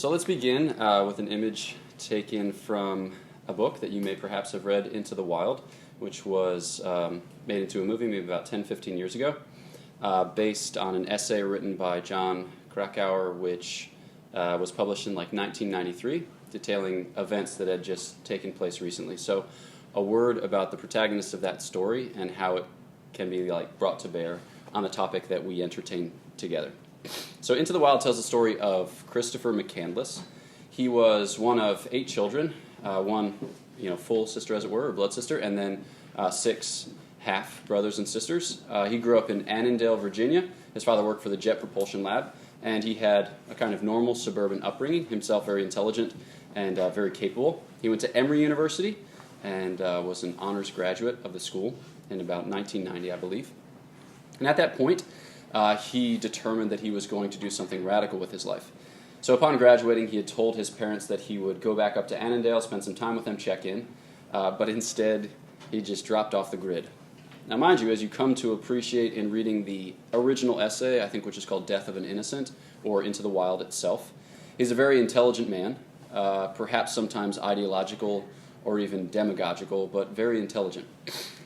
So let's begin with an image taken from a book that you may perhaps have read, Into the Wild, which was made into a movie maybe about 10-15 years ago, based on an essay written by John Krakauer, which was published in like 1993, detailing events that had just taken place recently. So a word about the protagonist of that story and how it can be like brought to bear on the topic that we entertain together. So Into the Wild tells the story of Christopher McCandless. He was one of 8 children, one full sister as it were, or blood sister, and then 6 half brothers and sisters. He grew up in Annandale, Virginia. His father worked for the Jet Propulsion Lab, and he had a kind of normal suburban upbringing, himself very intelligent and very capable. He went to Emory University and was an honors graduate of the school in about 1990, I believe. And at that point, he determined that he was going to do something radical with his life. So upon graduating, he had told his parents that he would go back up to Annandale, spend some time with them, check in, but instead he just dropped off the grid. Now mind you, as you come to appreciate in reading the original essay, I think which is called Death of an Innocent, or Into the Wild itself, he's a very intelligent man, perhaps sometimes ideological or even demagogical, but very intelligent.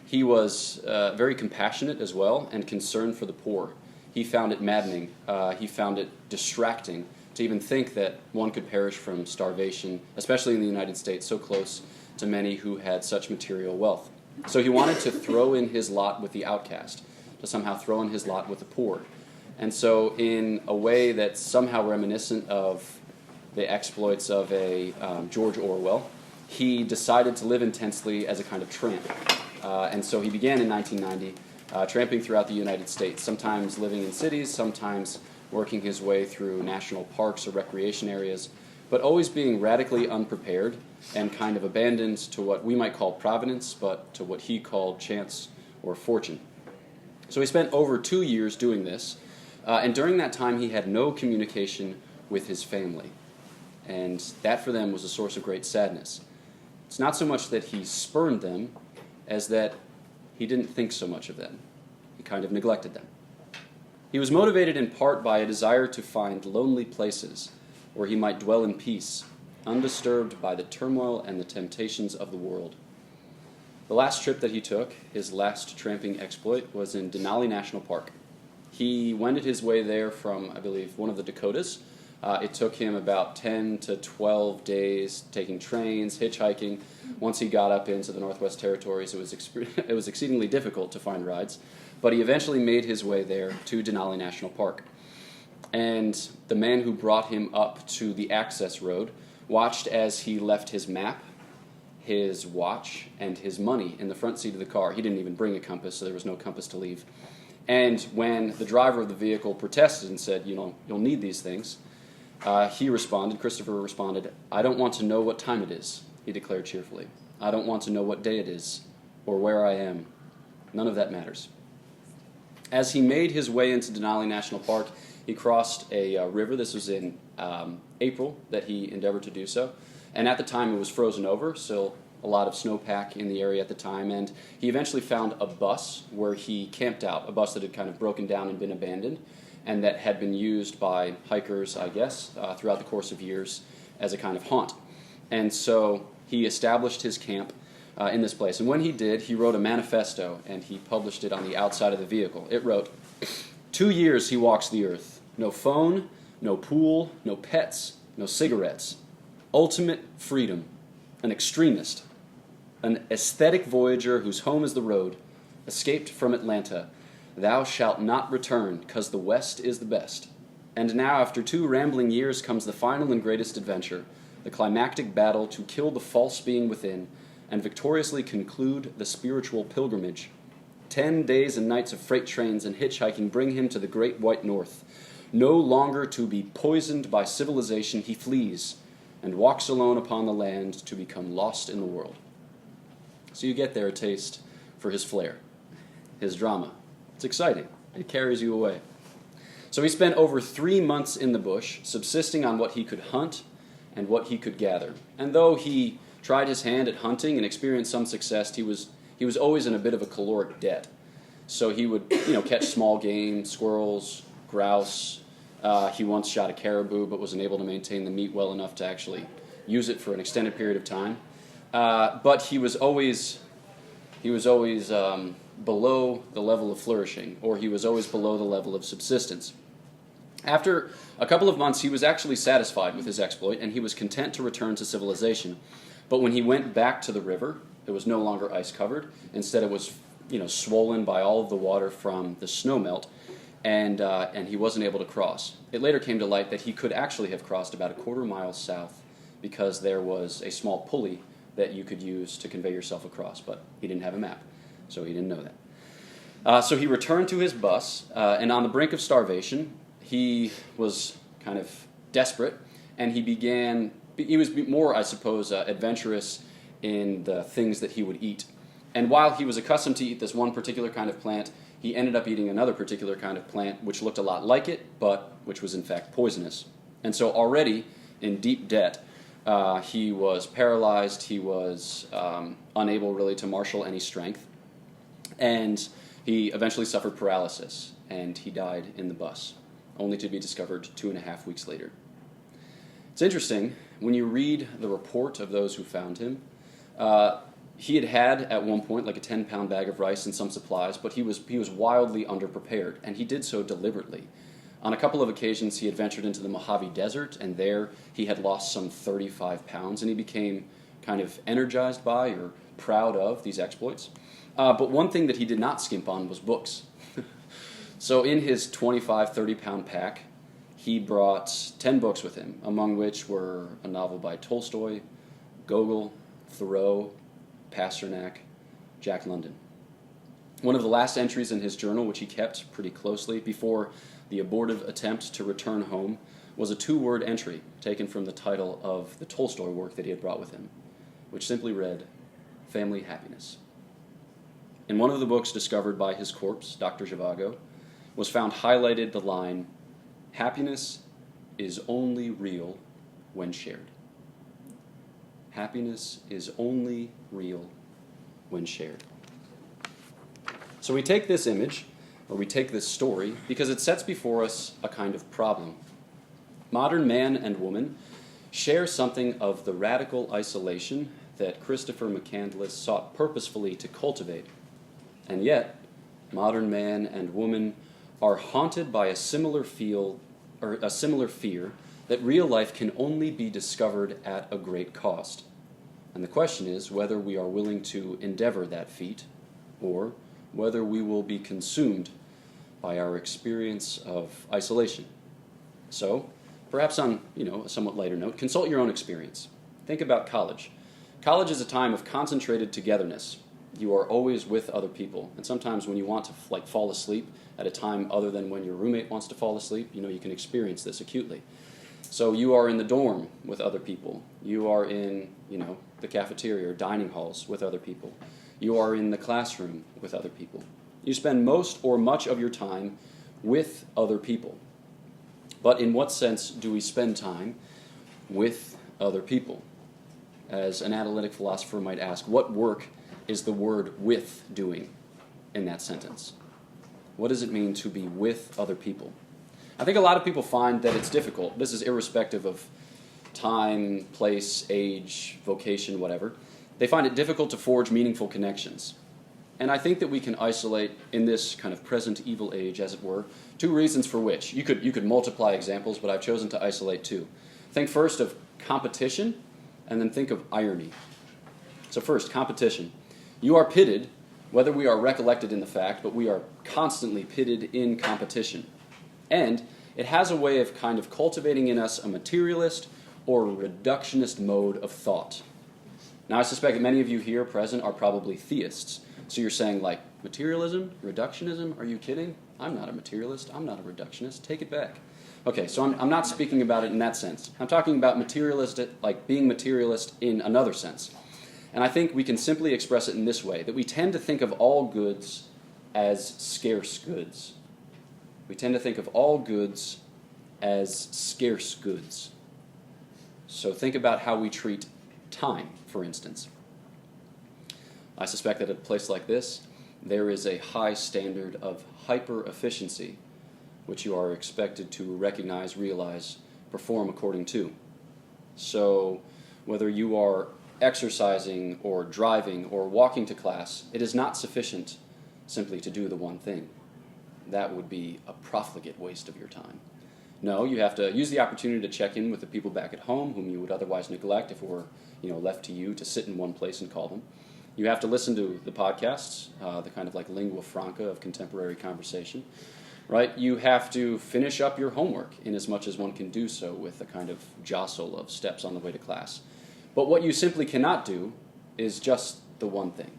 He was very compassionate as well and concerned for the poor. He found it maddening. He found it distracting to even think that one could perish from starvation, especially in the United States, so close to many who had such material wealth. So he wanted to throw in his lot with the outcast, to somehow throw in his lot with the poor. And so in a way that's somehow reminiscent of the exploits of a George Orwell, he decided to live intensely as a kind of tramp. And so he began in 1990 tramping throughout the United States, sometimes living in cities, sometimes working his way through national parks or recreation areas, but always being radically unprepared and kind of abandoned to what we might call providence, but to what he called chance or fortune. So he spent over 2 years doing this, and during that time he had no communication with his family. And that for them was a source of great sadness. It's not so much that he spurned them as that he didn't think so much of them. He kind of neglected them. He was motivated in part by a desire to find lonely places where he might dwell in peace, undisturbed by the turmoil and the temptations of the world. The last trip that he took, his last tramping exploit, was in Denali National Park. He wended his way there from, I believe, one of the Dakotas. It took him about 10 to 12 days, taking trains, hitchhiking. Once he got up into the Northwest Territories, it was exceedingly difficult to find rides. But he eventually made his way there to Denali National Park. And the man who brought him up to the access road watched as he left his map, his watch, and his money in the front seat of the car. He didn't even bring a compass, so there was no compass to leave. And when the driver of the vehicle protested and said, you'll need these things, Christopher responded, "I don't want to know what time it is," he declared cheerfully. "I don't want to know what day it is or where I am. None of that matters." As he made his way into Denali National Park, he crossed a river. This was in April that he endeavored to do so. And at the time it was frozen over, so a lot of snowpack in the area at the time. And he eventually found a bus where he camped out, a bus that had kind of broken down and been abandoned, and that had been used by hikers, I guess, throughout the course of years as a kind of haunt. And so he established his camp in this place. And when he did, he wrote a manifesto, and he published it on the outside of the vehicle. It wrote, 2 years he walks the earth. No phone, no pool, no pets, no cigarettes. Ultimate freedom. An extremist. An aesthetic voyager whose home is the road. Escaped from Atlanta. Thou shalt not return, 'cause the West is the best. And now, after 2 rambling years, comes the final and greatest adventure, the climactic battle to kill the false being within, and victoriously conclude the spiritual pilgrimage. 10 days and nights of freight trains and hitchhiking bring him to the great white north. No longer to be poisoned by civilization, he flees, and walks alone upon the land to become lost in the world. So you get there a taste for his flair, his drama. It's exciting. It carries you away. So he spent over 3 months in the bush, subsisting on what he could hunt and what he could gather. And though he tried his hand at hunting and experienced some success, he was always in a bit of a caloric debt. So he would, catch small game, squirrels, grouse, He once shot a caribou, but was unable to maintain the meat well enough to actually use it for an extended period of time. But he was always below the level of flourishing, or he was always below the level of subsistence. After a couple of months, he was actually satisfied with his exploit, and he was content to return to civilization. But when he went back to the river, it was no longer ice-covered. Instead, it was swollen by all of the water from the snow melt, and he wasn't able to cross. It later came to light that he could actually have crossed about a quarter mile south because there was a small pulley that you could use to convey yourself across, but he didn't have a map, so he didn't know that. So he returned to his bus, and on the brink of starvation, he was kind of desperate, and he was more, I suppose, adventurous in the things that he would eat. And while he was accustomed to eat this one particular kind of plant, he ended up eating another particular kind of plant which looked a lot like it, but which was in fact poisonous. And so already in deep debt, he was paralyzed, he was unable really to marshal any strength, and he eventually suffered paralysis, and he died in the bus, only to be discovered 2.5 weeks later. It's interesting, when you read the report of those who found him, he had at one point like a 10-pound bag of rice and some supplies, but he was wildly underprepared, and he did so deliberately. On a couple of occasions, he had ventured into the Mojave Desert, and there he had lost some 35 pounds, and he became kind of energized by or proud of these exploits. But one thing that he did not skimp on was books. So in his 25, 30-pound pack, he brought 10 books with him, among which were a novel by Tolstoy, Gogol, Thoreau, Pasternak, Jack London. One of the last entries in his journal, which he kept pretty closely before the abortive attempt to return home, was a 2-word entry taken from the title of the Tolstoy work that he had brought with him, which simply read, Family Happiness. In one of the books discovered by his corpse, Dr. Zhivago, was found highlighted the line, Happiness is only real when shared. Happiness is only real when shared. So we take this image, or we take this story, because it sets before us a kind of problem. Modern man and woman share something of the radical isolation that Christopher McCandless sought purposefully to cultivate. And yet, modern man and woman are haunted by a similar fear that real life can only be discovered at a great cost. And the question is whether we are willing to endeavor that feat, or whether we will be consumed by our experience of isolation. So, perhaps on a somewhat lighter note, consult your own experience. Think about college. College is a time of concentrated togetherness. You are always with other people, and sometimes when you want to fall asleep at a time other than when your roommate wants to fall asleep, you can experience this acutely. So you are in the dorm with other people. You are in, the cafeteria or dining halls with other people. You are in the classroom with other people. You spend most or much of your time with other people. But in what sense do we spend time with other people? As an analytic philosopher might ask, what work is the word with doing in that sentence? What does it mean to be with other people? I think a lot of people find that it's difficult. This is irrespective of time, place, age, vocation, whatever. They find it difficult to forge meaningful connections. And I think that we can isolate, in this kind of present evil age, as it were, 2 reasons for which. You could multiply examples, but I've chosen to isolate 2. Think first of competition, and then think of irony. So first, competition. You are pitted, whether we are recollected in the fact, but we are constantly pitted in competition. And it has a way of kind of cultivating in us a materialist or reductionist mode of thought. Now, I suspect that many of you here present are probably theists. So you're saying, materialism, reductionism? Are you kidding? I'm not a materialist. I'm not a reductionist. Take it back. Okay, so I'm not speaking about it in that sense. I'm talking about being materialist in another sense. And I think we can simply express it in this way, that we tend to think of all goods as scarce goods. We tend to think of all goods as scarce goods. So think about how we treat time, for instance. I suspect that at a place like this, there is a high standard of hyper-efficiency which you are expected to recognize, realize, perform according to. So whether you are exercising or driving or walking to class, it is not sufficient simply to do the one thing. That would be a profligate waste of your time. No, you have to use the opportunity to check in with the people back at home whom you would otherwise neglect if it were left to you to sit in one place and call them. You have to listen to the podcasts, the kind of like lingua franca of contemporary conversation, right? You have to finish up your homework in as much as one can do so with a kind of jostle of steps on the way to class. But what you simply cannot do is just the one thing.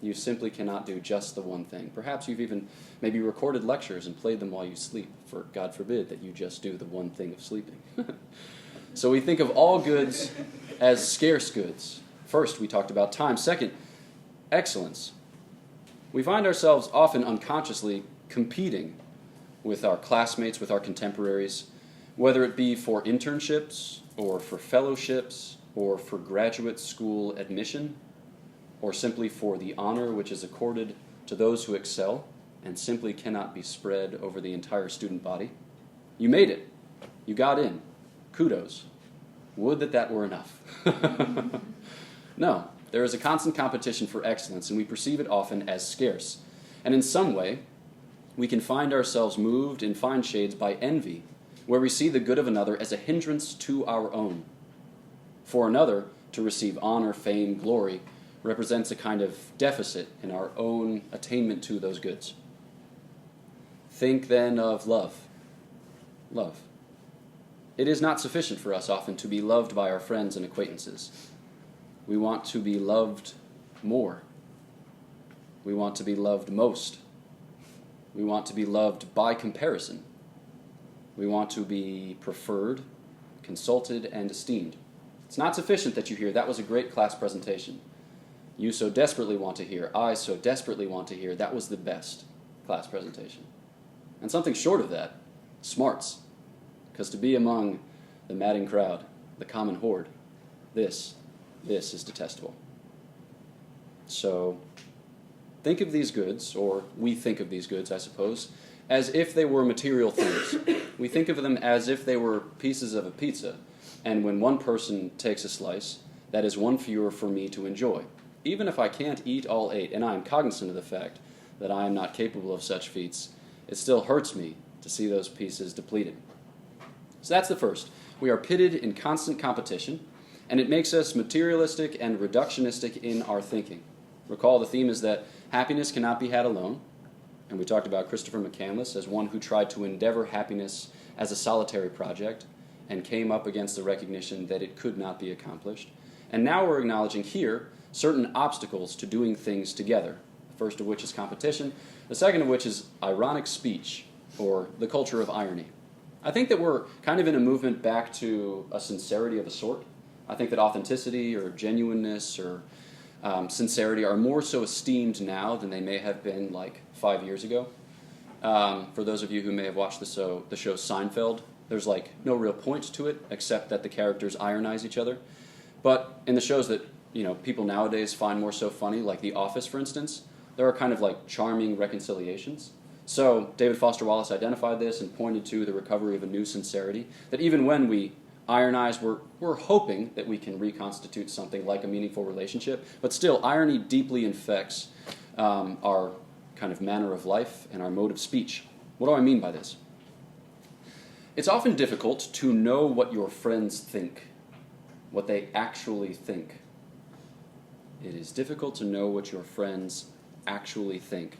You simply cannot do just the one thing. Perhaps you've even maybe recorded lectures and played them while you sleep, for God forbid that you just do the one thing of sleeping. So we think of all goods as scarce goods. First, we talked about time. Second, excellence. We find ourselves often unconsciously competing with our classmates, with our contemporaries, whether it be for internships or for fellowships or for graduate school admission, or simply for the honor which is accorded to those who excel and simply cannot be spread over the entire student body. You made it. You got in. Kudos. Would that were enough. No, there is a constant competition for excellence, and we perceive it often as scarce. And in some way, we can find ourselves moved in fine shades by envy, where we see the good of another as a hindrance to our own. For another, to receive honor, fame, glory, represents a kind of deficit in our own attainment to those goods. Think then of love. Love. It is not sufficient for us often to be loved by our friends and acquaintances. We want to be loved more. We want to be loved most. We want to be loved by comparison. We want to be preferred, consulted, and esteemed. It's not sufficient that you hear, that was a great class presentation. You so desperately want to hear, I so desperately want to hear, that was the best class presentation. And something short of that, smarts. Because to be among the madding crowd, the common horde, this is detestable. So think of these goods, or we think of these goods, I suppose, as if they were material things. We think of them as if they were pieces of a pizza, and when one person takes a slice, that is one fewer for me to enjoy. Even if I can't eat all 8, and I am cognizant of the fact that I am not capable of such feats, it still hurts me to see those pieces depleted. So that's the first. We are pitted in constant competition, and it makes us materialistic and reductionistic in our thinking. Recall the theme is that happiness cannot be had alone, and we talked about Christopher McCandless as one who tried to endeavor happiness as a solitary project and came up against the recognition that it could not be accomplished. And now we're acknowledging here certain obstacles to doing things together, the first of which is competition, the second of which is ironic speech, or the culture of irony. I think that we're kind of in a movement back to a sincerity of a sort. I think that authenticity or genuineness or sincerity are more so esteemed now than they may have been like 5 years ago. For those of you who may have watched the show Seinfeld, there's like no real point to it except that the characters ironize each other. But in the shows that people nowadays find more so funny, like The Office, for instance, there are kind of like charming reconciliations. So David Foster Wallace identified this and pointed to the recovery of a new sincerity, that even when we ironize, we're hoping that we can reconstitute something like a meaningful relationship, but still, irony deeply infects our kind of manner of life and our mode of speech. What do I mean by this? It's often difficult to know what your friends think, what they actually think. It is difficult to know what your friends actually think.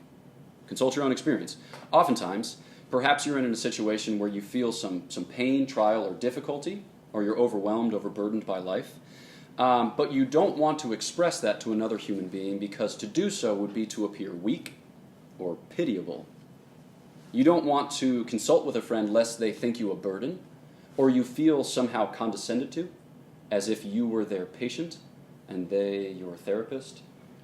Consult your own experience. Oftentimes, perhaps you're in a situation where you feel some pain, trial, or difficulty, or you're overwhelmed, overburdened by life, but you don't want to express that to another human being because to do so would be to appear weak or pitiable. You don't want to consult with a friend lest they think you a burden, or you feel somehow condescended to, as if you were their patient and they your therapist.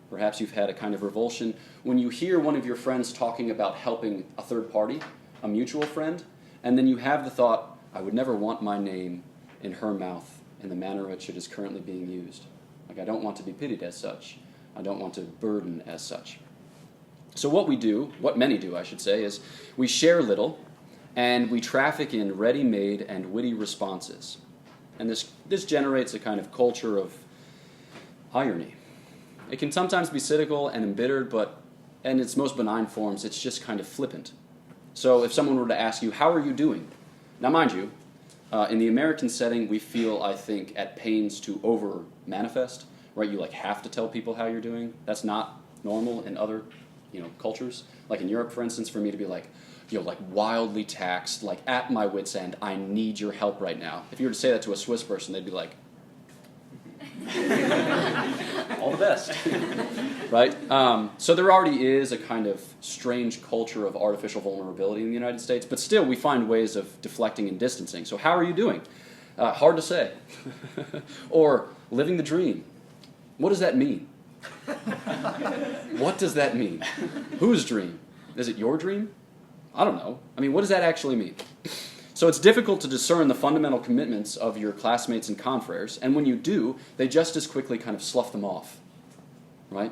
Perhaps you've had a kind of revulsion when you hear one of your friends talking about helping a third party, a mutual friend, and then you have the thought, I would never want my name in her mouth in the manner in which it is currently being used. Like, I don't want to be pitied as such. I don't want to burden as such. So what many do, I should say, is we share little, and we traffic in ready-made and witty responses. And this generates a kind of culture of irony. It can sometimes be cynical and embittered, but in its most benign forms, it's just kind of flippant. So if someone were to ask you, how are you doing? Now mind you, in the American setting, we feel, I think, at pains to over-manifest, right? You have to tell people how you're doing. That's not normal in other, cultures. Like in Europe, for instance, for me to be wildly taxed, at my wit's end, I need your help right now. If you were to say that to a Swiss person, they'd be like, all the best, right? So there already is a kind of strange culture of artificial vulnerability in the United States, but still we find ways of deflecting and distancing. So how are you doing? Hard to say. Or living the dream. What does that mean? What does that mean? Whose dream? Is it your dream? I don't know. What does that actually mean? So it's difficult to discern the fundamental commitments of your classmates and confreres, and when you do, they just as quickly kind of slough them off, right?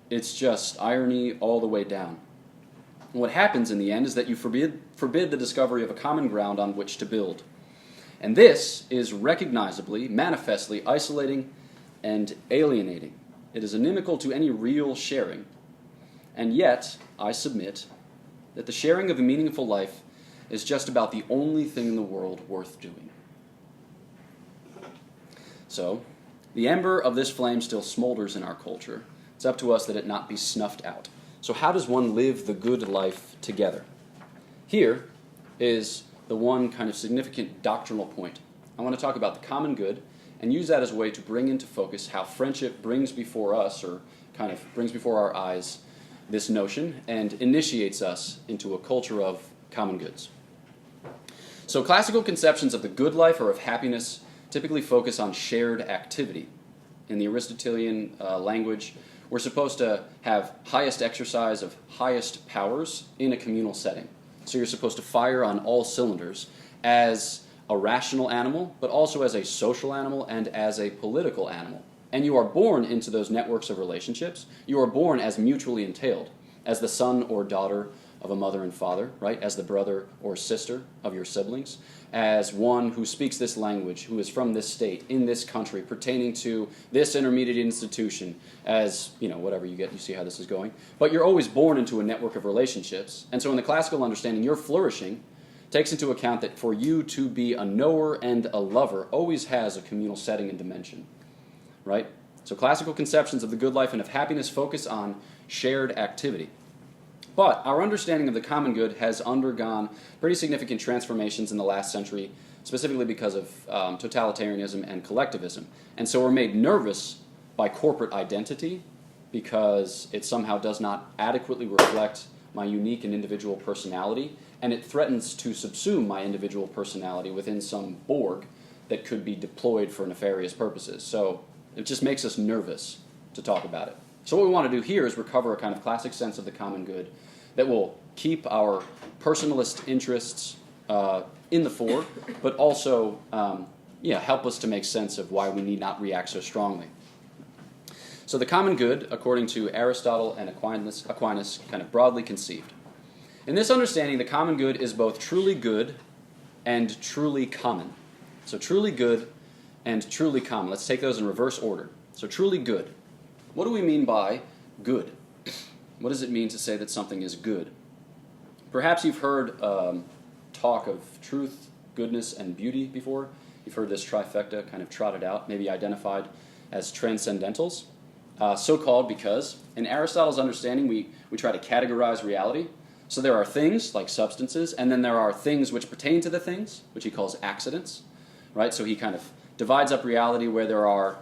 It's just irony all the way down. And what happens in the end is that you forbid the discovery of a common ground on which to build. And this is recognizably, manifestly isolating and alienating. It is inimical to any real sharing. And yet, I submit that the sharing of a meaningful life is just about the only thing in the world worth doing. So, the ember of this flame still smolders in our culture. It's up to us that it not be snuffed out. So how does one live the good life together? Here is the one kind of significant doctrinal point. I want to talk about the common good and use that as a way to bring into focus how friendship brings before us, or kind of brings before our eyes, this notion and initiates us into a culture of common goods. So classical conceptions of the good life or of happiness typically focus on shared activity. In the Aristotelian language, we're supposed to have highest exercise of highest powers in a communal setting. So you're supposed to fire on all cylinders as a rational animal, but also as a social animal and as a political animal. And you are born into those networks of relationships. You are born as mutually entailed, as the son or daughter of a mother and father, right? As the brother or sister of your siblings, as one who speaks this language, who is from this state, in this country, pertaining to this intermediate institution, as, whatever you see how this is going. But you're always born into a network of relationships. And so in the classical understanding, your flourishing takes into account that for you to be a knower and a lover always has a communal setting and dimension, right? So classical conceptions of the good life and of happiness focus on shared activity. But our understanding of the common good has undergone pretty significant transformations in the last century, specifically because of totalitarianism and collectivism. And so we're made nervous by corporate identity because it somehow does not adequately reflect my unique and individual personality, and it threatens to subsume my individual personality within some Borg that could be deployed for nefarious purposes. So it just makes us nervous to talk about it. So what we want to do here is recover a kind of classic sense of the common good that will keep our personalist interests in the fore, but also help us to make sense of why we need not react so strongly. So the common good, according to Aristotle and Aquinas, kind of broadly conceived. In this understanding, the common good is both truly good and truly common. So truly good and truly common. Let's take those in reverse order. So truly good. What do we mean by good? What does it mean to say that something is good? Perhaps you've heard talk of truth, goodness, and beauty before. You've heard this trifecta kind of trotted out, maybe identified as transcendentals. So called because, in Aristotle's understanding, we try to categorize reality. So there are things, like substances, and then there are things which pertain to the things, which he calls accidents, right? So he kind of divides up reality where there are,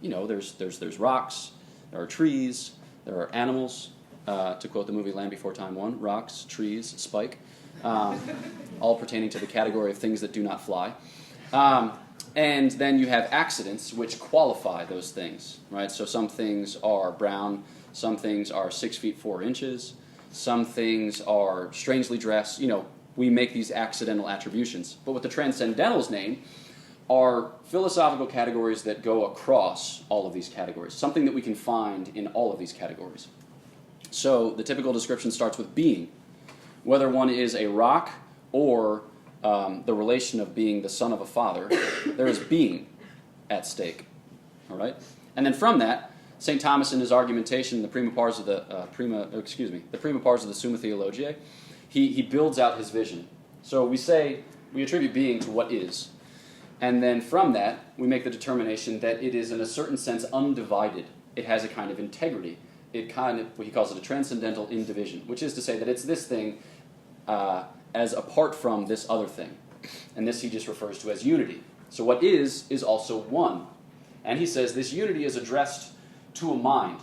there's rocks, there are trees, there are animals, to quote the movie Land Before Time 1, rocks, trees, spike, all pertaining to the category of things that do not fly. And then you have accidents which qualify those things, right? So some things are brown, some things are 6 feet 4 inches, some things are strangely dressed. We make these accidental attributions. But what the transcendentals name are philosophical categories that go across all of these categories, something that we can find in all of these categories. So the typical description starts with being. Whether one is a rock or the relation of being the son of a father. There is being at stake. All right? And then from that, St. Thomas in his argumentation, the prima pars of the Summa Theologiae, he builds out his vision. So we attribute being to what is. And then from that, we make the determination that it is in a certain sense undivided. It has a kind of integrity. What he calls it a transcendental indivision, which is to say that it's this thing as apart from this other thing. And this he just refers to as unity. So what is also one. And he says this unity is addressed to a mind.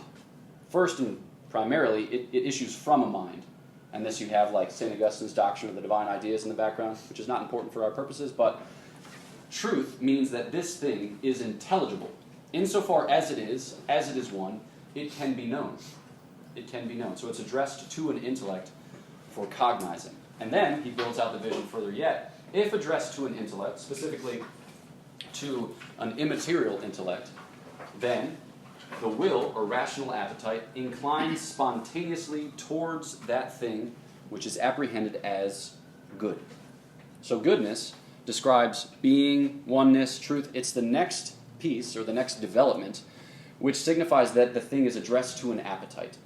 First and primarily, it issues from a mind. And this you have like St. Augustine's doctrine of the divine ideas in the background, which is not important for our purposes, but truth means that this thing is intelligible. Insofar as it is one, it can be known. It can be known. So it's addressed to an intellect for cognizing. And then he builds out the vision further yet. If addressed to an intellect, specifically to an immaterial intellect, then the will or rational appetite inclines spontaneously towards that thing which is apprehended as good. So goodness describes being, oneness, truth. It's the next piece or the next development which signifies that the thing is addressed to an appetite,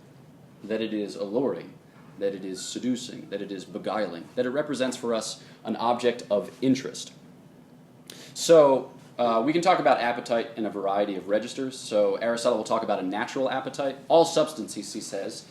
that it is alluring, that it is seducing, that it is beguiling, that it represents for us an object of interest. So we can talk about appetite in a variety of registers. So Aristotle will talk about a natural appetite. All substances, he says,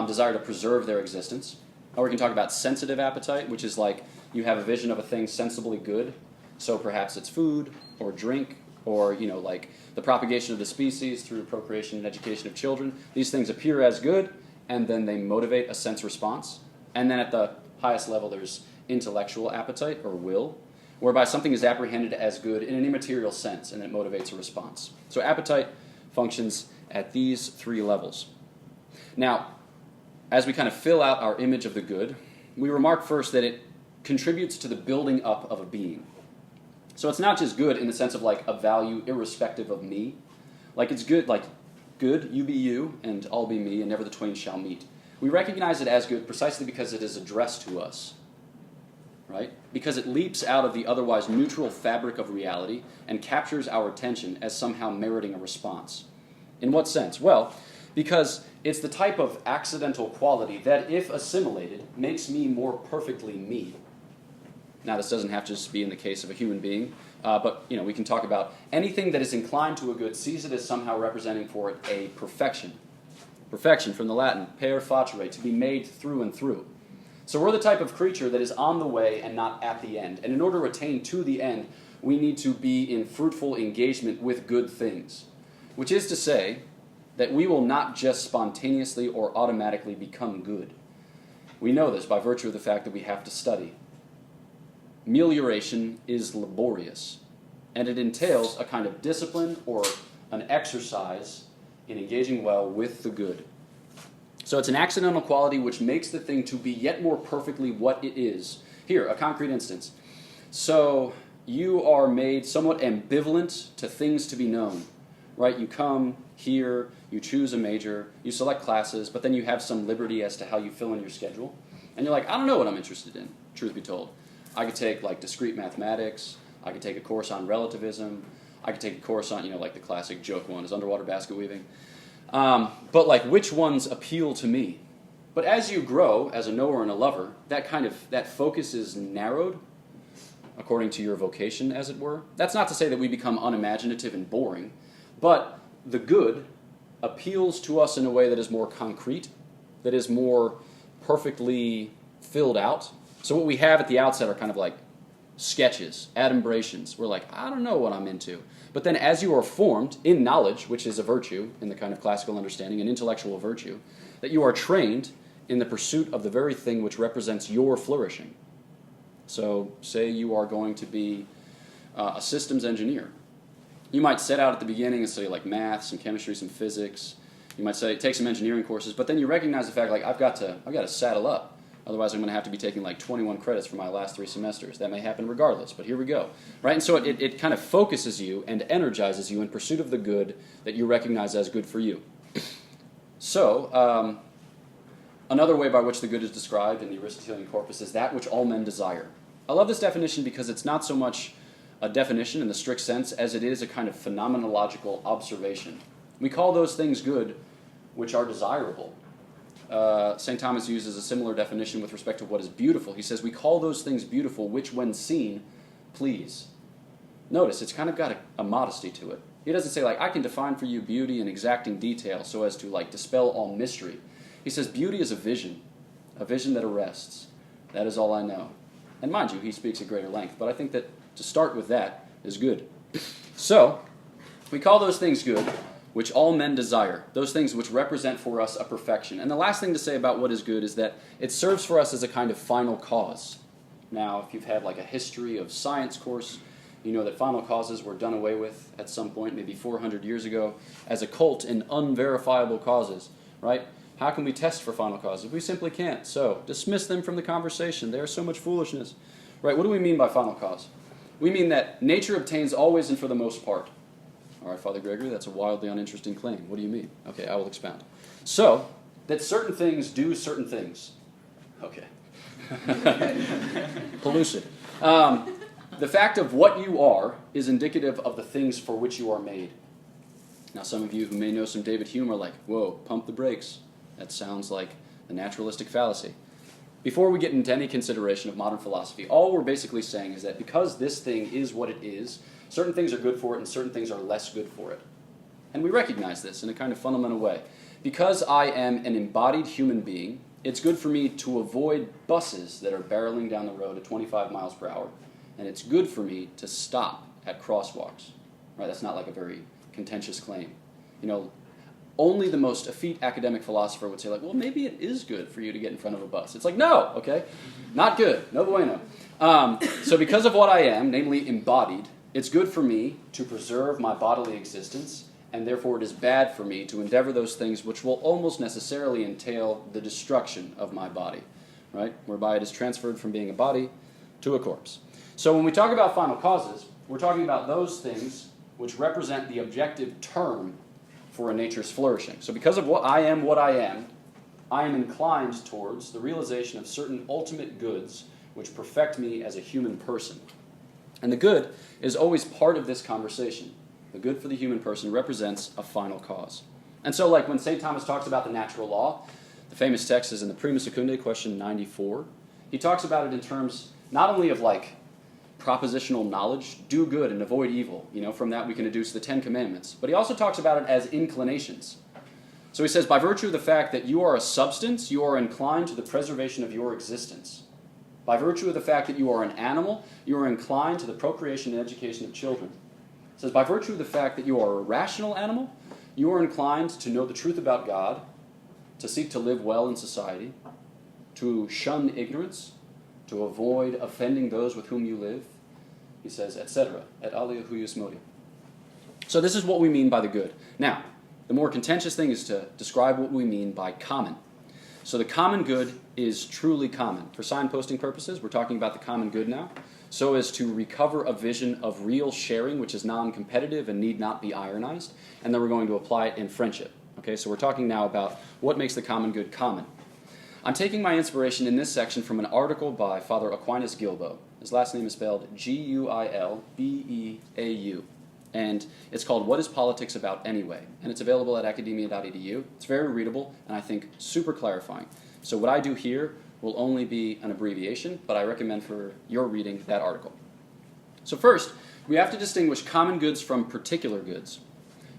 desire to preserve their existence. Or we can talk about sensitive appetite, which is like you have a vision of a thing sensibly good. So perhaps it's food or drink or, like the propagation of the species through procreation and education of children. These things appear as good, and then they motivate a sense response. And then at the highest level, there's intellectual appetite or will, whereby something is apprehended as good in an immaterial sense, and it motivates a response. So appetite functions at these three levels. Now, as we kind of fill out our image of the good, we remark first that it contributes to the building up of a being. So it's not just good in the sense of like a value irrespective of me. Like it's good, like good, you be you, and I'll be me, and never the twain shall meet. We recognize it as good precisely because it is addressed to us. Right? Because it leaps out of the otherwise neutral fabric of reality and captures our attention as somehow meriting a response. In what sense? Well, because it's the type of accidental quality that, if assimilated, makes me more perfectly me. Now, this doesn't have to just be in the case of a human being, but we can talk about anything that is inclined to a good, sees it as somehow representing for it a perfection. Perfection, from the Latin, per facere, to be made through and through. So we're the type of creature that is on the way and not at the end. And in order to attain to the end, we need to be in fruitful engagement with good things. Which is to say that we will not just spontaneously or automatically become good. We know this by virtue of the fact that we have to study. Melioration is laborious, and it entails a kind of discipline or an exercise in engaging well with the good. So it's an accidental quality which makes the thing to be yet more perfectly what it is. Here, a concrete instance. So you are made somewhat ambivalent to things to be known, right? You come here, you choose a major, you select classes, but then you have some liberty as to how you fill in your schedule. And you're like, I don't know what I'm interested in, truth be told. I could take like discrete mathematics, I could take a course on relativism, I could take a course on, like the classic joke one is underwater basket weaving. But like which ones appeal to me? But as you grow as a knower and a lover, that focus is narrowed according to your vocation, as it were. That's not to say that we become unimaginative and boring, but the good appeals to us in a way that is more concrete, that is more perfectly filled out. So what we have at the outset are kind of like sketches, adumbrations. We're like, I don't know what I'm into. But then as you are formed in knowledge, which is a virtue in the kind of classical understanding, an intellectual virtue, that you are trained in the pursuit of the very thing which represents your flourishing. So say you are going to be a systems engineer. You might set out at the beginning and study like math, some chemistry, some physics. You might say take some engineering courses, but then you recognize the fact like I've got to saddle up. Otherwise, I'm going to have to be taking like 21 credits for my last 3 semesters. That may happen regardless, but here we go. Right? And so it kind of focuses you and energizes you in pursuit of the good that you recognize as good for you. So, Another way by which the good is described in the Aristotelian corpus is that which all men desire. I love this definition because it's not so much a definition in the strict sense as it is a kind of phenomenological observation. We call those things good which are desirable. St. Thomas uses a similar definition with respect to what is beautiful. He says, we call those things beautiful which when seen, please. Notice, it's kind of got a modesty to it. He doesn't say, like, I can define for you beauty in exacting detail so as to, like, dispel all mystery. He says beauty is a vision that arrests. That is all I know. And mind you, he speaks at greater length, but I think that to start with that is good. So, we call those things good which all men desire, those things which represent for us a perfection. And the last thing to say about what is good is that it serves for us as a kind of final cause. Now, if you've had like a history of science course, you know that final causes were done away with at some point, maybe 400 years ago, as a cult in unverifiable causes, right? How can we test for final causes? We simply can't. So, dismiss them from the conversation. They are so much foolishness. Right, what do we mean by final cause? We mean that nature obtains always and for the most part. All right, Father Gregory, that's a wildly uninteresting claim. What do you mean? Okay, I will expound. So, that certain things do certain things. Okay. Pellucid. The fact of what you are is indicative of the things for which you are made. Now, some of you who may know some David Hume are like, whoa, pump the brakes. That sounds like a naturalistic fallacy. Before we get into any consideration of modern philosophy, all we're basically saying is that because this thing is what it is, certain things are good for it and certain things are less good for it. And we recognize this in a kind of fundamental way. Because I am an embodied human being, it's good for me to avoid buses that are barreling down the road at 25 miles per hour. And it's good for me to stop at crosswalks. Right? That's not like a very contentious claim. You know, only the most effete academic philosopher would say, like, well, maybe it is good for you to get in front of a bus. It's like, no, okay? Not good. No bueno. So because of what I am, namely embodied, it's good for me to preserve my bodily existence, and therefore it is bad for me to endeavor those things which will almost necessarily entail the destruction of my body, right? Whereby it is transferred from being a body to a corpse. So when we talk about final causes, we're talking about those things which represent the objective term for a nature's flourishing. So because of what I am inclined towards the realization of certain ultimate goods which perfect me as a human person. And the good is always part of this conversation. The good for the human person represents a final cause. And so like when St. Thomas talks about the natural law, the famous text is in the Prima Secundae, question 94. He talks about it in terms not only of like propositional knowledge, do good and avoid evil. You know, from that we can deduce the 10 Commandments. But he also talks about it as inclinations. So he says, by virtue of the fact that you are a substance, you are inclined to the preservation of your existence. By virtue of the fact that you are an animal, you are inclined to the procreation and education of children. It says, by virtue of the fact that you are a rational animal, you are inclined to know the truth about God, to seek to live well in society, to shun ignorance, to avoid offending those with whom you live. He says, etc., et alia huius modi. So this is what we mean by the good. Now, the more contentious thing is to describe what we mean by common. So the common good is truly common. For signposting purposes, we're talking about the common good now, so as to recover a vision of real sharing, which is non-competitive and need not be ironized, and then we're going to apply it in friendship. Okay, so we're talking now about what makes the common good common. I'm taking my inspiration in this section from an article by Father Aquinas Guilbeau. His last name is spelled Guilbeau, and it's called What is Politics About Anyway? And it's available at academia.edu. It's very readable, and I think super clarifying. So what I do here will only be an abbreviation, but I recommend for your reading that article. So first, we have to distinguish common goods from particular goods.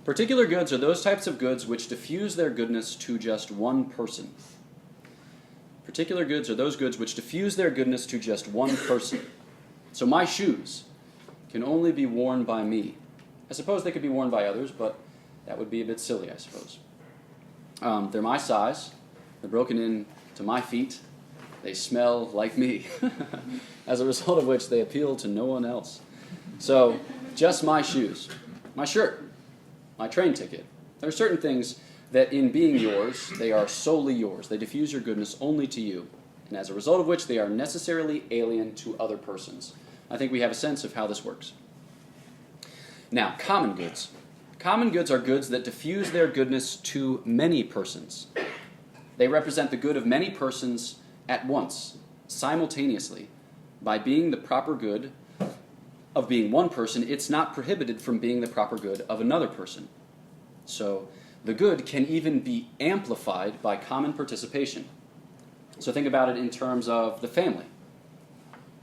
Particular goods are those types of goods which diffuse their goodness to just one person. Particular goods are those goods which diffuse their goodness to just one person. So my shoes can only be worn by me. I suppose they could be worn by others, but that would be a bit silly, I suppose. They're my size. They're broken in to my feet. They smell like me. As a result of which they appeal to no one else. So, just my shoes. My shirt. My train ticket. There are certain things that in being yours, they are solely yours. They diffuse your goodness only to you. And as a result of which, they are necessarily alien to other persons. I think we have a sense of how this works. Now, common goods. Common goods are goods that diffuse their goodness to many persons. They represent the good of many persons at once, simultaneously. By being the proper good of being one person, it's not prohibited from being the proper good of another person. So the good can even be amplified by common participation. So think about it in terms of the family.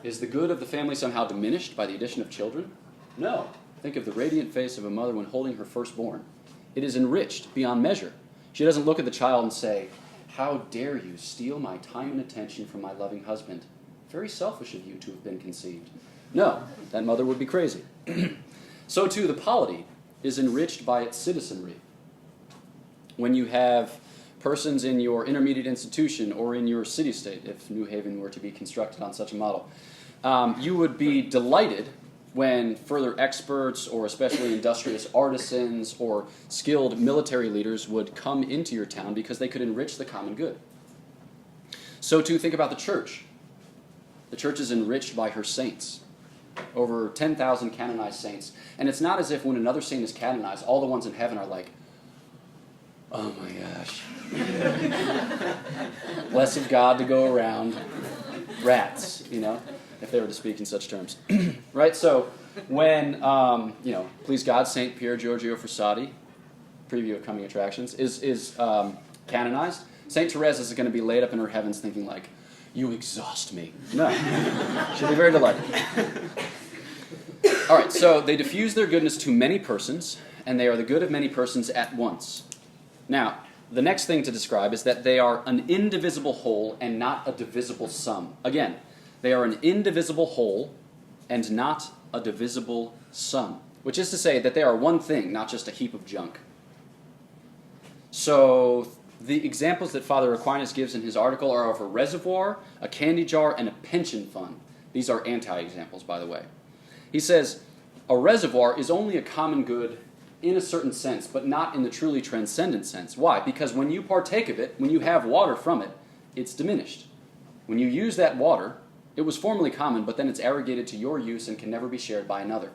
Is the good of the family somehow diminished by the addition of children? No. Think of the radiant face of a mother when holding her firstborn. It is enriched beyond measure. She doesn't look at the child and say, "How dare you steal my time and attention from my loving husband? Very selfish of you to have been conceived." No, that mother would be crazy. So too, the polity is enriched by its citizenry. When you have persons in your intermediate institution or in your city-state, if New Haven were to be constructed on such a model, you would be delighted when further experts or especially industrious artisans or skilled military leaders would come into your town because they could enrich the common good. So too, think about the church. The church is enriched by her saints. Over 10,000 canonized saints. And it's not as if when another saint is canonized, all the ones in heaven are like, "Oh my gosh. Blessed God to go around. Rats," if they were to speak in such terms. Right? So when, please God, St. Pier Giorgio Frassati, preview of coming attractions, is canonized, St. Therese is going to be laid up in her heavens thinking like, "You exhaust me." No. She'll be very delighted. All right, so they diffuse their goodness to many persons, and they are the good of many persons at once. Now, the next thing to describe is that they are an indivisible whole and not a divisible sum. Again, they are an indivisible whole and not a divisible sum, which is to say that they are one thing, not just a heap of junk. So the examples that Father Aquinas gives in his article are of a reservoir, a candy jar, and a pension fund. These are anti-examples, by the way. He says, a reservoir is only a common good in a certain sense, but not in the truly transcendent sense. Why? Because when you partake of it, when you have water from it, it's diminished. When you use that water, it was formerly common, but then it's arrogated to your use and can never be shared by another.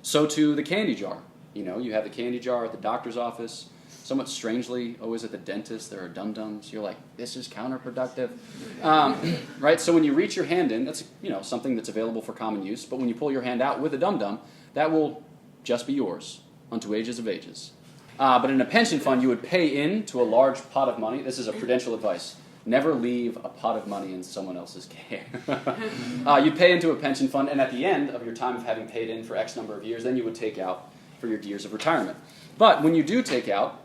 So too the candy jar. You have the candy jar at the doctor's office. Somewhat strangely, always at the dentist, there are dum-dums. You're like, this is counterproductive. Right? So when you reach your hand in, that's something that's available for common use. But when you pull your hand out with a dum-dum, that will just be yours unto ages of ages. But in a pension fund, you would pay in to a large pot of money. This is a prudential advice. Never leave a pot of money in someone else's care. You pay into a pension fund, and at the end of your time of having paid in for X number of years, then you would take out for your years of retirement. But when you do take out,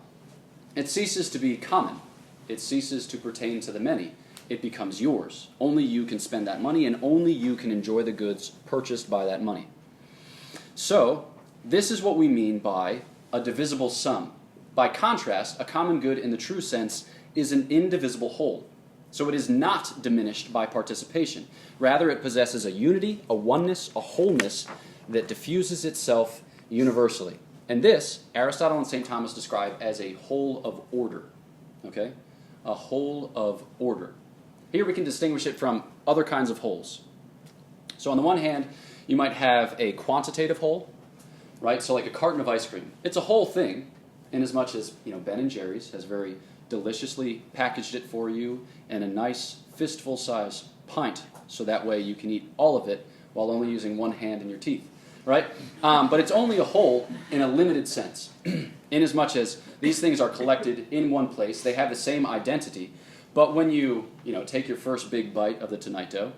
it ceases to be common. It ceases to pertain to the many. It becomes yours. Only you can spend that money, and only you can enjoy the goods purchased by that money. So, this is what we mean by a divisible sum. By contrast, a common good in the true sense is an indivisible whole. So it is not diminished by participation. Rather, it possesses a unity, a oneness, a wholeness that diffuses itself universally. And this, Aristotle and St. Thomas describe as a whole of order. Okay? A whole of order. Here we can distinguish it from other kinds of wholes. So on the one hand, you might have a quantitative whole, right? So like a carton of ice cream. It's a whole thing, in as much as, Ben & Jerry's has very deliciously packaged it for you in a nice fistful size pint, so that way you can eat all of it while only using one hand and your teeth. Right? But it's only a whole in a limited sense, in as much as these things are collected in one place, they have the same identity, but when you take your first big bite of the tonito,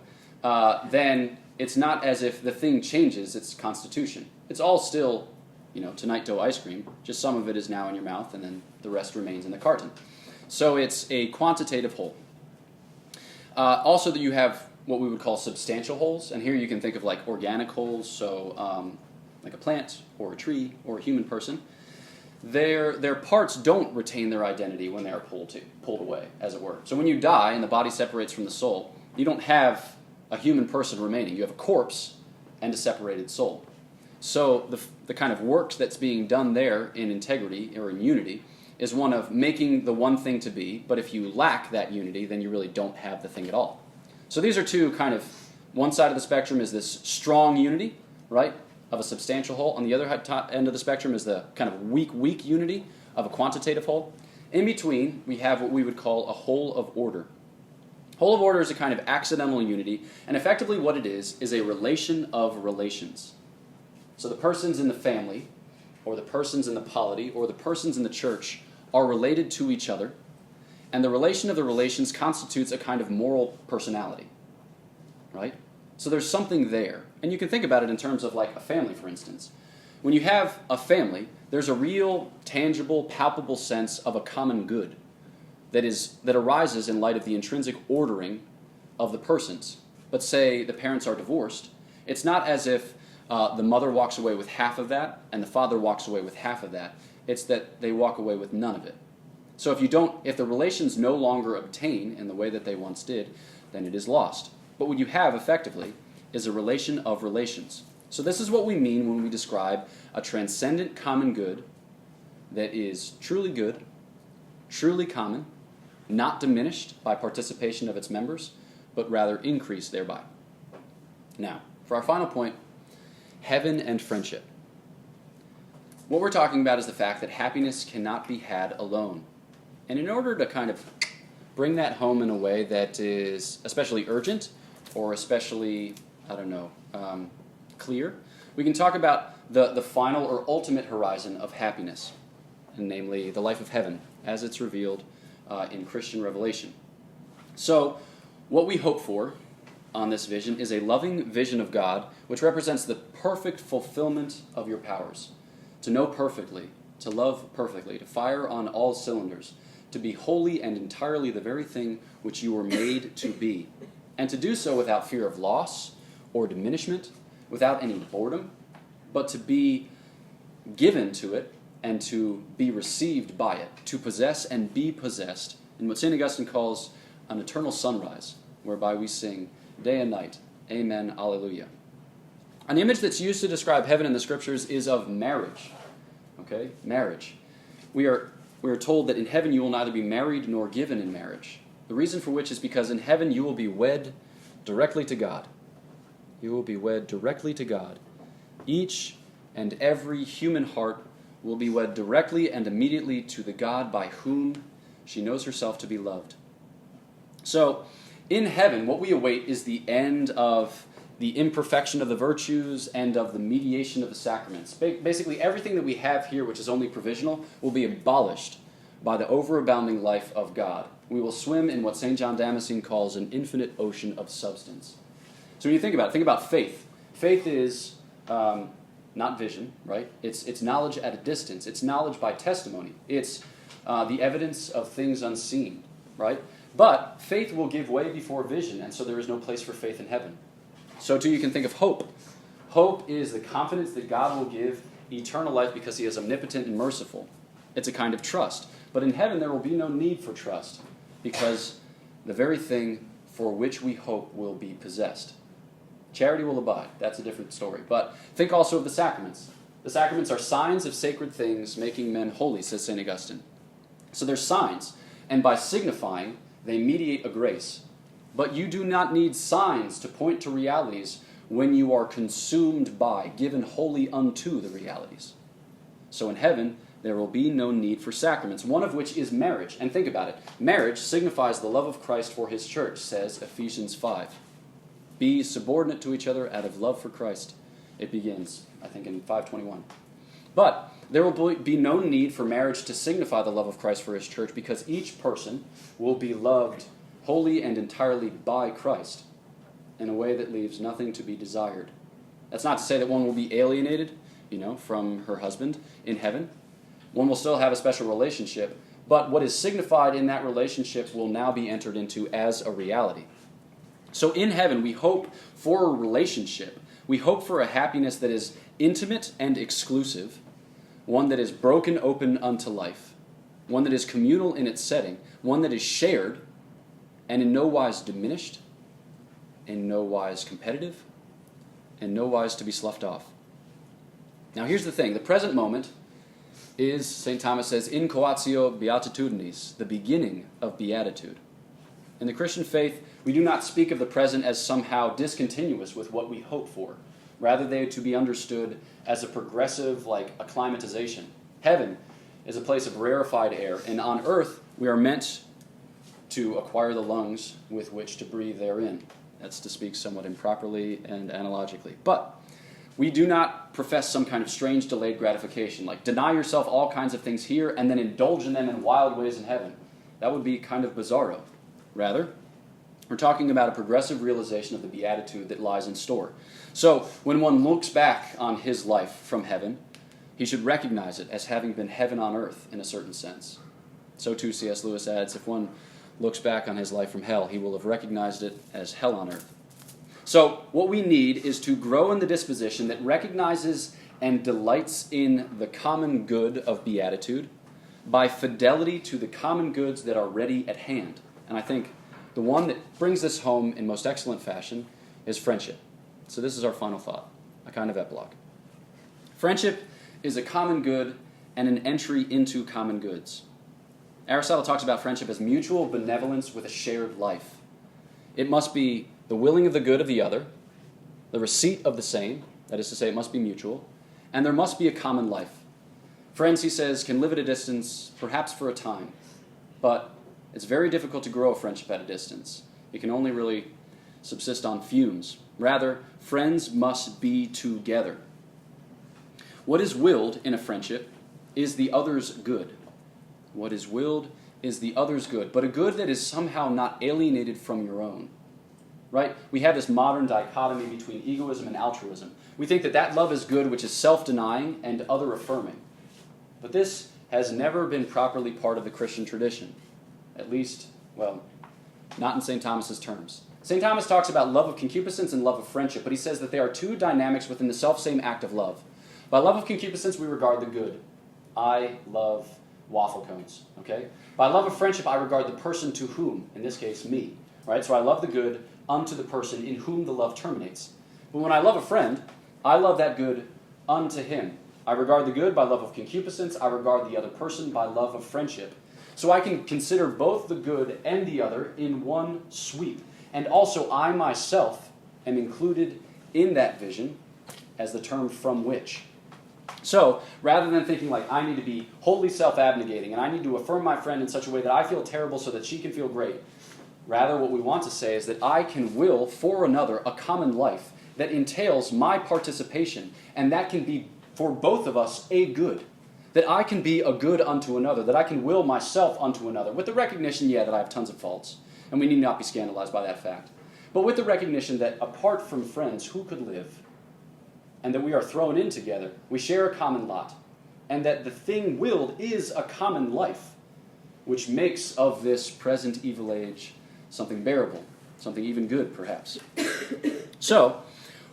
then it's not as if the thing changes its constitution. It's all still, tonito ice cream, just some of it is now in your mouth, and then the rest remains in the carton. So it's a quantitative whole. Also that you have what we would call substantial wholes, and here you can think of like organic wholes, so like a plant or a tree or a human person. Their parts don't retain their identity when they are pulled away, as it were. So when you die and the body separates from the soul, you don't have a human person remaining. You have a corpse and a separated soul. So the kind of work that's being done there in integrity or in unity is one of making the one thing to be, but if you lack that unity, then you really don't have the thing at all. So these are two kind of, one side of the spectrum is this strong unity, right, of a substantial whole. On the other end of the spectrum is the kind of weak unity of a quantitative whole. In between, we have what we would call a whole of order. Whole of order is a kind of accidental unity, and effectively what it is a relation of relations. So the persons in the family, or the persons in the polity, or the persons in the church are related to each other, and the relation of the relations constitutes a kind of moral personality, right? So there's something there. And you can think about it in terms of like a family, for instance. When you have a family, there's a real, tangible, palpable sense of a common good that arises in light of the intrinsic ordering of the persons. But say the parents are divorced, it's not as if the mother walks away with half of that and the father walks away with half of that. It's that they walk away with none of it. So if the relations no longer obtain in the way that they once did, then it is lost. But what you have effectively is a relation of relations. So this is what we mean when we describe a transcendent common good that is truly good, truly common, not diminished by participation of its members, but rather increased thereby. Now, for our final point, heaven and friendship. What we're talking about is the fact that happiness cannot be had alone. And in order to kind of bring that home in a way that is especially urgent or especially, clear, we can talk about the final or ultimate horizon of happiness, and namely the life of heaven as it's revealed in Christian revelation. So what we hope for on this vision is a loving vision of God which represents the perfect fulfillment of your powers, to know perfectly, to love perfectly, to fire on all cylinders, to be wholly and entirely the very thing which you were made to be, and to do so without fear of loss or diminishment, without any boredom, but to be given to it and to be received by it, to possess and be possessed in what St. Augustine calls an eternal sunrise, whereby we sing day and night, Amen, Alleluia. An image that's used to describe heaven in the Scriptures is of marriage. Okay, marriage. We are told that in heaven you will neither be married nor given in marriage. The reason for which is because in heaven you will be wed directly to God. You will be wed directly to God. Each and every human heart will be wed directly and immediately to the God by whom she knows herself to be loved. So, in heaven, what we await is the end of the imperfection of the virtues and of the mediation of the sacraments. Basically, everything that we have here, which is only provisional, will be abolished by the overabounding life of God. We will swim in what St. John Damascene calls an infinite ocean of substance. So when you think about faith. Faith is not vision, right? It's knowledge at a distance. It's knowledge by testimony. It's the evidence of things unseen, right? But faith will give way before vision, and so there is no place for faith in heaven. So too you can think of hope. Hope is the confidence that God will give eternal life because he is omnipotent and merciful. It's a kind of trust. But in heaven there will be no need for trust because the very thing for which we hope will be possessed. Charity will abide. That's a different story. But think also of the sacraments. The sacraments are signs of sacred things making men holy, says St. Augustine. So they're signs, and by signifying, they mediate a grace. But you do not need signs to point to realities when you are consumed by, given wholly unto the realities. So in heaven, there will be no need for sacraments, one of which is marriage. And think about it. Marriage signifies the love of Christ for his church, says Ephesians 5. Be subordinate to each other out of love for Christ. It begins, I think, in 5:21. But there will be no need for marriage to signify the love of Christ for his church because each person will be loved wholly and entirely by Christ in a way that leaves nothing to be desired. That's not to say that one will be alienated, from her husband in heaven. One will still have a special relationship, but what is signified in that relationship will now be entered into as a reality. So in heaven, we hope for a relationship. We hope for a happiness that is intimate and exclusive, one that is broken open unto life, one that is communal in its setting, one that is shared and in no wise diminished, in no wise competitive, in no wise to be sloughed off. Now here's the thing. The present moment is, St. Thomas says, incoatio beatitudinis, the beginning of beatitude. In the Christian faith, we do not speak of the present as somehow discontinuous with what we hope for. Rather, they are to be understood as a progressive, acclimatization. Heaven is a place of rarefied air, and on earth we are meant to acquire the lungs with which to breathe therein. That's to speak somewhat improperly and analogically. But we do not profess some kind of strange delayed gratification, like deny yourself all kinds of things here and then indulge in them in wild ways in heaven. That would be kind of bizarro. Rather, we're talking about a progressive realization of the beatitude that lies in store. So, when one looks back on his life from heaven, he should recognize it as having been heaven on earth in a certain sense. So too, C.S. Lewis adds, if one looks back on his life from hell, he will have recognized it as hell on earth. So, what we need is to grow in the disposition that recognizes and delights in the common good of beatitude by fidelity to the common goods that are ready at hand. And I think the one that brings this home in most excellent fashion is friendship. So this is our final thought, a kind of epilogue. Friendship is a common good and an entry into common goods. Aristotle talks about friendship as mutual benevolence with a shared life. It must be the willing of the good of the other, the receipt of the same, that is to say, it must be mutual, and there must be a common life. Friends, he says, can live at a distance, perhaps for a time, but it's very difficult to grow a friendship at a distance. It can only really subsist on fumes. Rather, friends must be together. What is willed in a friendship is the other's good. What is willed is the other's good, but a good that is somehow not alienated from your own. Right? We have this modern dichotomy between egoism and altruism. We think that love is good which is self-denying and other-affirming. But this has never been properly part of the Christian tradition. At least, well, not in St. Thomas's terms. St. Thomas talks about love of concupiscence and love of friendship, but he says that there are two dynamics within the self-same act of love. By love of concupiscence, we regard the good. I love waffle cones, okay? By love of friendship, I regard the person to whom, in this case, me, right? So I love the good unto the person in whom the love terminates. But when I love a friend, I love that good unto him. I regard the good by love of concupiscence. I regard the other person by love of friendship. So I can consider both the good and the other in one sweep. And also I myself am included in that vision as the term from which. So, rather than thinking like I need to be wholly self-abnegating and I need to affirm my friend in such a way that I feel terrible so that she can feel great, rather what we want to say is that I can will for another a common life that entails my participation, and that can be for both of us a good. That I can be a good unto another, that I can will myself unto another, with the recognition, that I have tons of faults, and we need not be scandalized by that fact. But with the recognition that apart from friends, who could live? And that we are thrown in together, we share a common lot, and that the thing willed is a common life, which makes of this present evil age something bearable, something even good, perhaps. So,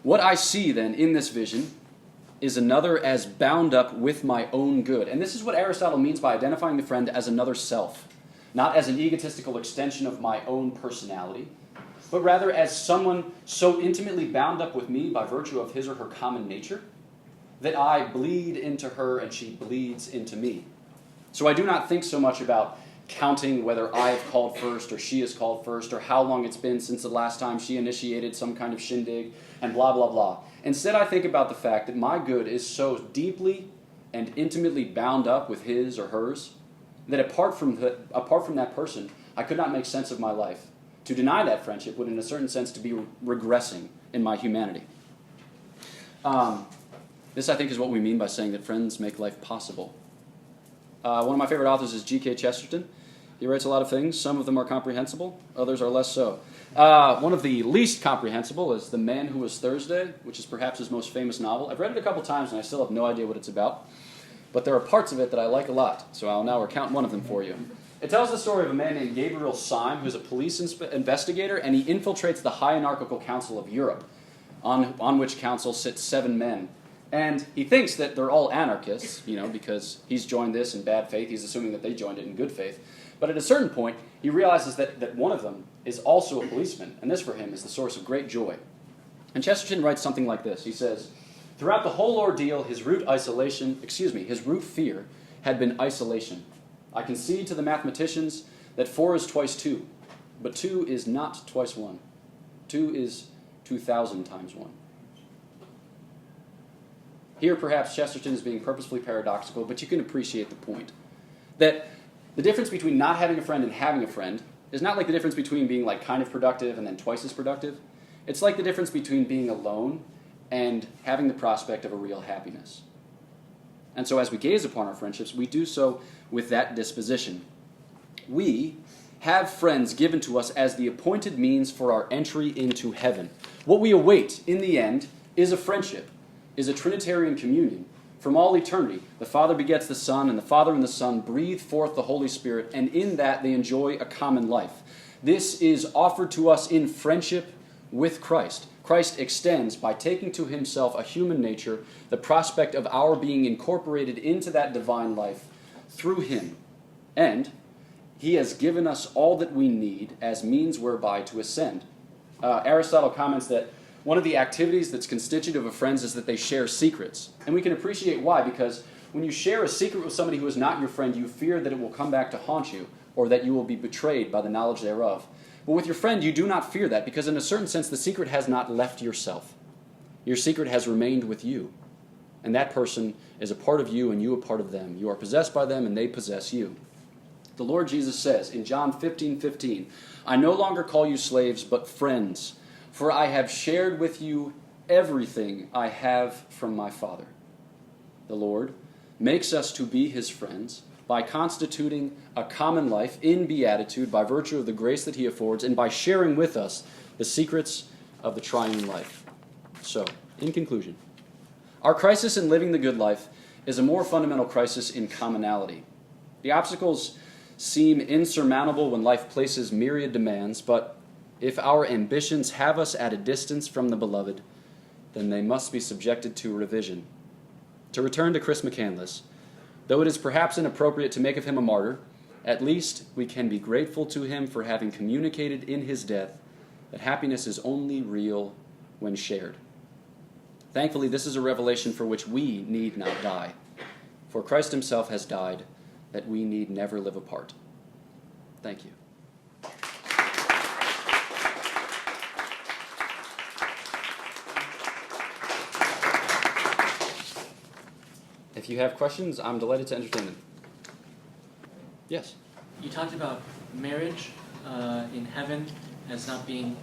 what I see then in this vision is another as bound up with my own good. And this is what Aristotle means by identifying the friend as another self, not as an egotistical extension of my own personality, but rather as someone so intimately bound up with me by virtue of his or her common nature that I bleed into her and she bleeds into me. So I do not think so much about counting whether I have called first or she has called first or how long it's been since the last time she initiated some kind of shindig and blah, blah, blah. Instead, I think about the fact that my good is so deeply and intimately bound up with his or hers that apart from that person, I could not make sense of my life. To deny that friendship would, in a certain sense, to be regressing in my humanity. This, I think, is what we mean by saying that friends make life possible. One of my favorite authors is G.K. Chesterton. He writes a lot of things. Some of them are comprehensible. Others are less so. One of the least comprehensible is The Man Who Was Thursday, which is perhaps his most famous novel. I've read it a couple times, and I still have no idea what it's about. But there are parts of it that I like a lot, so I'll now recount one of them for you. It tells the story of a man named Gabriel Syme, who's a police investigator, and he infiltrates the Hierarchical Council of Europe, on which council sit 7 men. And he thinks that they're all anarchists, because he's joined this in bad faith. He's assuming that they joined it in good faith. But at a certain point, he realizes that one of them is also a policeman, and this for him is the source of great joy. And Chesterton writes something like this. He says, throughout the whole ordeal, his root fear had been isolation. I concede to the mathematicians that 4 is twice 2, but 2 is not twice 1. 2 is 2,000 times 1. Here, perhaps, Chesterton is being purposefully paradoxical, but you can appreciate the point. That the difference between not having a friend and having a friend is not like the difference between being like kind of productive and then twice as productive. It's like the difference between being alone and having the prospect of a real happiness. And so as we gaze upon our friendships, we do so with that disposition. We have friends given to us as the appointed means for our entry into heaven. What we await in the end is a friendship, is a Trinitarian communion. From all eternity, the Father begets the Son, and the Father and the Son breathe forth the Holy Spirit, and in that they enjoy a common life. This is offered to us in friendship with Christ. Christ extends, by taking to himself a human nature, the prospect of our being incorporated into that divine life through him. And he has given us all that we need as means whereby to ascend. Aristotle comments that one of the activities that's constitutive of friends is that they share secrets. And we can appreciate why, because when you share a secret with somebody who is not your friend, you fear that it will come back to haunt you, or that you will be betrayed by the knowledge thereof. But with your friend, you do not fear that, because in a certain sense, the secret has not left yourself. Your secret has remained with you. And that person is a part of you, and you a part of them. You are possessed by them, and they possess you. The Lord Jesus says in John 15:15, I no longer call you slaves, but friends, for I have shared with you everything I have from my Father. The Lord makes us to be his friends by constituting a common life in beatitude by virtue of the grace that he affords, and by sharing with us the secrets of the triune life. So, in conclusion, our crisis in living the good life is a more fundamental crisis in commonality. The obstacles seem insurmountable when life places myriad demands, but if our ambitions have us at a distance from the beloved, then they must be subjected to revision. To return to Chris McCandless, though it is perhaps inappropriate to make of him a martyr, at least we can be grateful to him for having communicated in his death that happiness is only real when shared. Thankfully, this is a revelation for which we need not die, for Christ himself has died that we need never live apart. Thank you. If you have questions, I'm delighted to entertain them. Yes? You talked about marriage in heaven as not being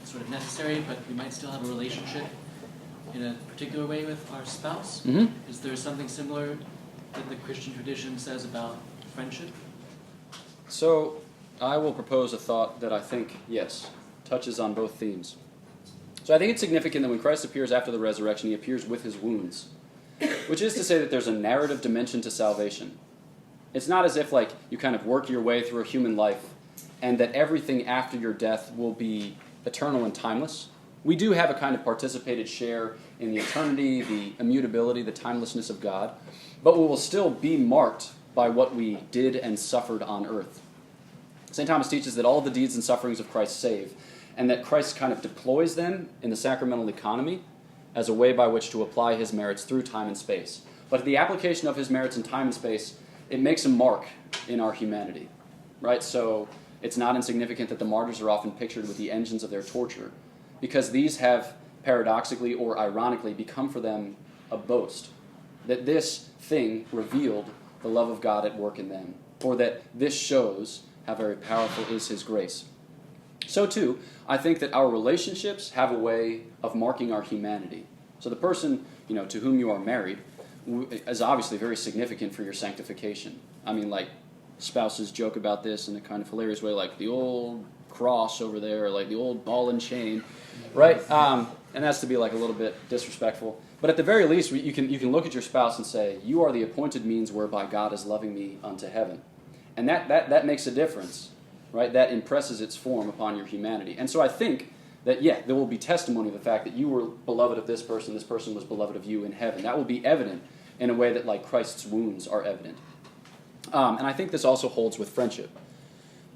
sort of necessary, but we might still have a relationship in a particular way with our spouse. Mm-hmm. Is there something similar that the Christian tradition says about friendship? So, I will propose a thought that I think, yes, touches on both themes. So I think it's significant that when Christ appears after the resurrection, he appears with his wounds, which is to say that there's a narrative dimension to salvation. It's not as if, like, you kind of work your way through a human life and that everything after your death will be eternal and timeless. We do have a kind of participated share in the eternity, the immutability, the timelessness of God, but we will still be marked by what we did and suffered on earth. St. Thomas teaches that all the deeds and sufferings of Christ save, and that Christ kind of deploys them in the sacramental economy as a way by which to apply his merits through time and space. But the application of his merits in time and space, it makes a mark in our humanity, right? So it's not insignificant that the martyrs are often pictured with the engines of their torture, because these have, paradoxically or ironically, become for them a boast, that this thing revealed the love of God at work in them, or that this shows how very powerful is his grace. So too, I think that our relationships have a way of marking our humanity. So the person, to whom you are married is obviously very significant for your sanctification. I mean, like, spouses joke about this in a kind of hilarious way, like the old cross over there, or like the old ball and chain, right? And that's to be like a little bit disrespectful. But at the very least, you can look at your spouse and say, you are the appointed means whereby God is loving me unto heaven. And that makes a difference, right? That impresses its form upon your humanity. And so I think that, there will be testimony of the fact that you were beloved of this person was beloved of you in heaven. That will be evident in a way that, like, Christ's wounds are evident. And I think this also holds with friendship.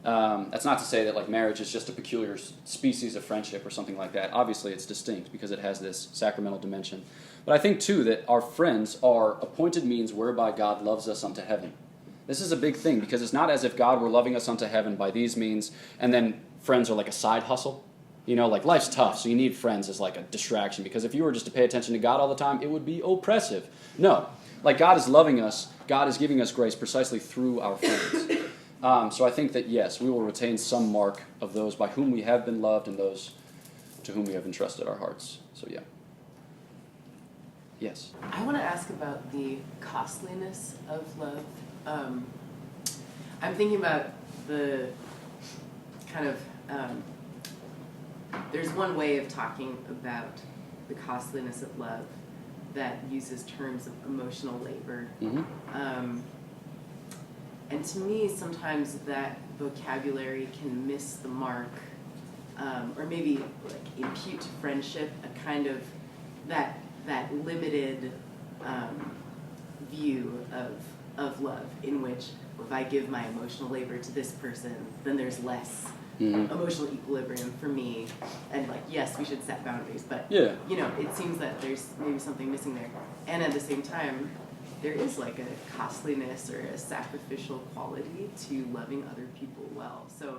That's not to say that, like, marriage is just a peculiar species of friendship or something like that. Obviously, it's distinct because it has this sacramental dimension. But I think, too, that our friends are appointed means whereby God loves us unto heaven. This is a big thing because it's not as if God were loving us unto heaven by these means and then friends are like a side hustle. Like, life's tough, so you need friends as like a distraction, because if you were just to pay attention to God all the time, it would be oppressive. No. Like God is loving us, God is giving us grace precisely through our friends. So I think that, yes, we will retain some mark of those by whom we have been loved and those to whom we have entrusted our hearts. So yeah. Yes? I want to ask about the costliness of love. I'm thinking about the kind of, there's one way of talking about the costliness of love that uses terms of emotional labor. Mm-hmm. And to me, sometimes that vocabulary can miss the mark, or maybe like impute to friendship a kind of that limited view of love, in which if I give my emotional labor to this person, then there's less emotional equilibrium for me. And like, yes, we should set boundaries, but Yeah. you know, it seems that there's maybe something missing there. And at the same time, there is like a costliness or a sacrificial quality to loving other people well. So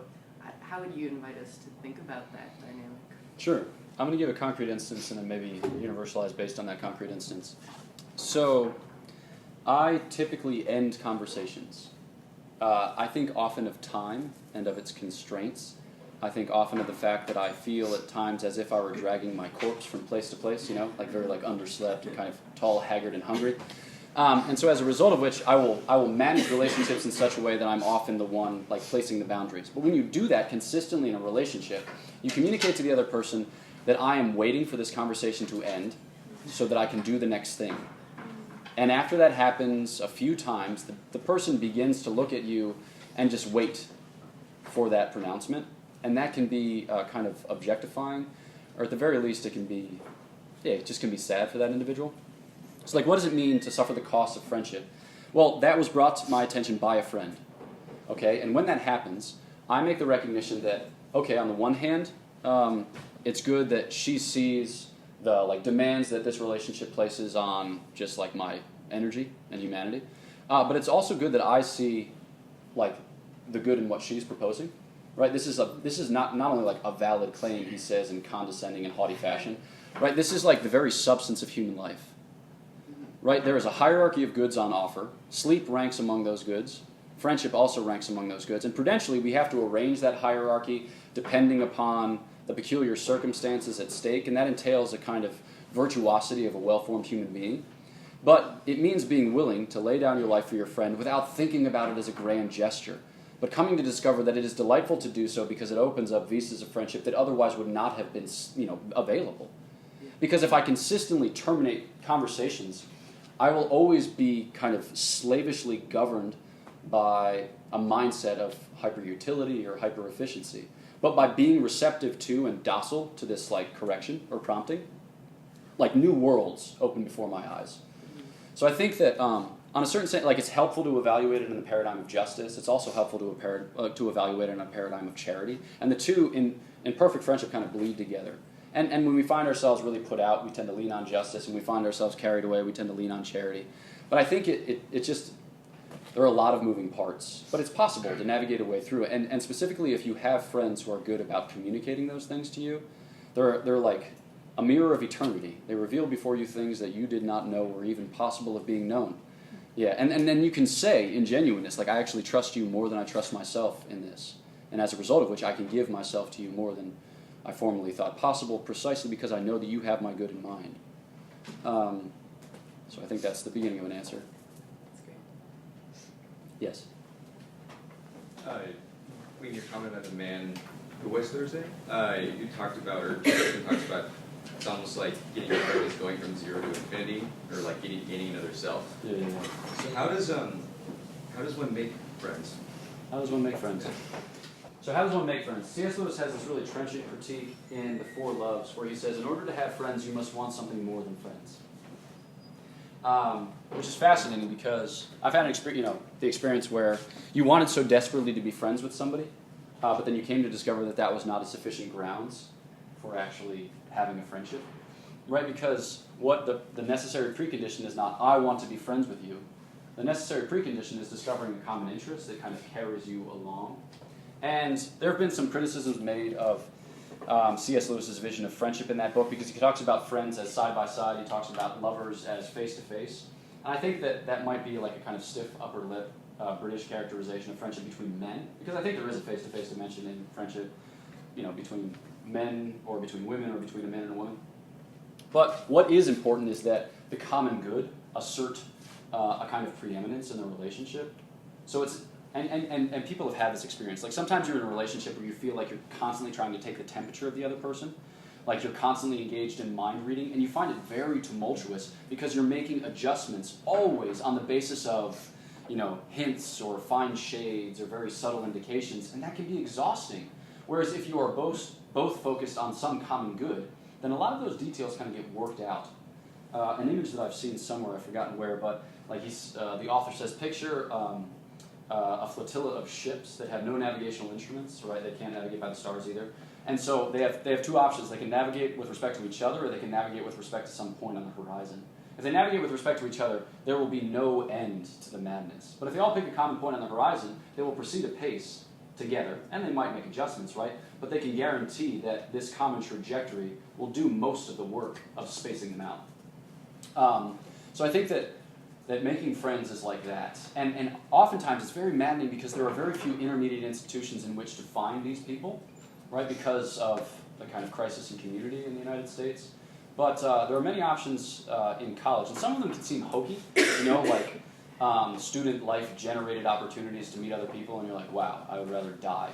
how would you invite us to think about that dynamic? Sure. I'm going to give a concrete instance and then maybe universalize based on that concrete instance. So I typically end conversations. I think often of time and of its constraints. I think often of the fact that I feel at times as if I were dragging my corpse from place to place, you know, like very like underslept and kind of tall, haggard, and hungry. And so as a result of which, I will manage relationships in such a way that I'm often the one like placing the boundaries. But when you do that consistently in a relationship, you communicate to the other person that I am waiting for this conversation to end so that I can do the next thing. And after that happens a few times, the person begins to look at you and just wait for that pronouncement. And that can be kind of objectifying, or at the very least it can be, it just can be sad for that individual. So like, what does it mean to suffer the cost of friendship? Well, that was brought to my attention by a friend, okay? And when that happens, I make the recognition that, okay, on the one hand, it's good that she sees the like demands that this relationship places on just like my energy and humanity. But it's also good that I see like the good in what she's proposing, right? This is not only like a valid claim, he says in condescending and haughty fashion, right? This is like the very substance of human life, right? There is a hierarchy of goods on offer. Sleep ranks among those goods. Friendship also ranks among those goods. And prudentially, we have to arrange that hierarchy depending upon the peculiar circumstances at stake, and that entails a kind of virtuosity of a well-formed human being. But it means being willing to lay down your life for your friend without thinking about it as a grand gesture, but coming to discover that it is delightful to do so because it opens up vistas of friendship that otherwise would not have been, available. Because if I consistently terminate conversations, I will always be kind of slavishly governed by a mindset of hyper-utility or hyper-efficiency. But by being receptive to and docile to this like correction or prompting, like new worlds open before my eyes. So I think that on a certain sense, like it's helpful to evaluate it in the paradigm of justice. It's also helpful to evaluate it in a paradigm of charity. And the two in perfect friendship kind of bleed together. And when we find ourselves really put out, we tend to lean on justice. And we find ourselves carried away, we tend to lean on charity. But I think it just, there are a lot of moving parts. But it's possible to navigate a way through it. And specifically if you have friends who are good about communicating those things to you, they're like a mirror of eternity. They reveal before you things that you did not know were even possible of being known. Yeah, and then you can say in genuineness, like, I actually trust you more than I trust myself in this. And as a result of which, I can give myself to you more than I formerly thought possible, precisely because I know that you have my good in mind. So I think that's the beginning of an answer. That's great. Yes? When you comment on the man who was Thursday, you talked about, or Justin talks about, it's almost like getting your friend is going from 0 to infinity, or like gaining another self. Yeah. So how does one make friends? How does one make friends? So how does one make friends? C.S. Lewis has this really trenchant critique in The Four Loves, where he says, in order to have friends, you must want something more than friends. Which is fascinating because I've had the experience where you wanted so desperately to be friends with somebody, but then you came to discover that that was not a sufficient grounds for actually having a friendship, right? Because what the necessary precondition is not, I want to be friends with you. The necessary precondition is discovering a common interest that kind of carries you along. And there have been some criticisms made of C.S. Lewis's vision of friendship in that book, because he talks about friends as side by side, he talks about lovers as face to face. I think that might be like a kind of stiff upper lip British characterization of friendship between men, because I think there is a face-to-face dimension in friendship, between men or between women or between a man and a woman. But what is important is that the common good assert a kind of preeminence in the relationship. So it's and people have had this experience. Like sometimes you're in a relationship where you feel like you're constantly trying to take the temperature of the other person, like you're constantly engaged in mind reading, and you find it very tumultuous because you're making adjustments always on the basis of hints or fine shades or very subtle indications, and that can be exhausting. Whereas if you are both focused on some common good, then a lot of those details kind of get worked out. An image that I've seen somewhere, I've forgotten where, but like the author says, picture a flotilla of ships that have no navigational instruments, right? They can't navigate by the stars either. And so they have two options. They can navigate with respect to each other, or they can navigate with respect to some point on the horizon. If they navigate with respect to each other, there will be no end to the madness. But if they all pick a common point on the horizon, they will proceed apace together, and they might make adjustments, right? But they can guarantee that this common trajectory will do most of the work of spacing them out. So I think that making friends is like that. And oftentimes it's very maddening because there are very few intermediate institutions in which to find these people, right? Because of the kind of crisis in community in the United States. But there are many options in college, and some of them can seem hokey, like student life-generated opportunities to meet other people, and you're like, wow, I would rather die.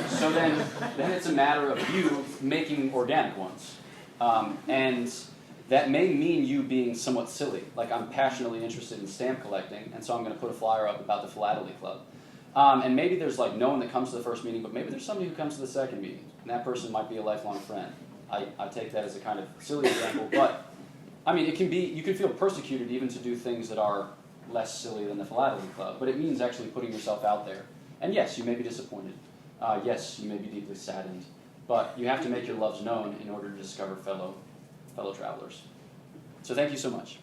So then it's a matter of you making organic ones. And that may mean you being somewhat silly, like I'm passionately interested in stamp collecting, and so I'm going to put a flyer up about the Philately Club. And maybe there's no one that comes to the first meeting, but maybe there's somebody who comes to the second meeting, and that person might be a lifelong friend. I take that as a kind of silly example, but I mean, you can feel persecuted even to do things that are less silly than the Philately Club, but it means actually putting yourself out there. And yes, you may be disappointed. Yes, you may be deeply saddened, but you have to make your loves known in order to discover fellow travelers. So thank you so much.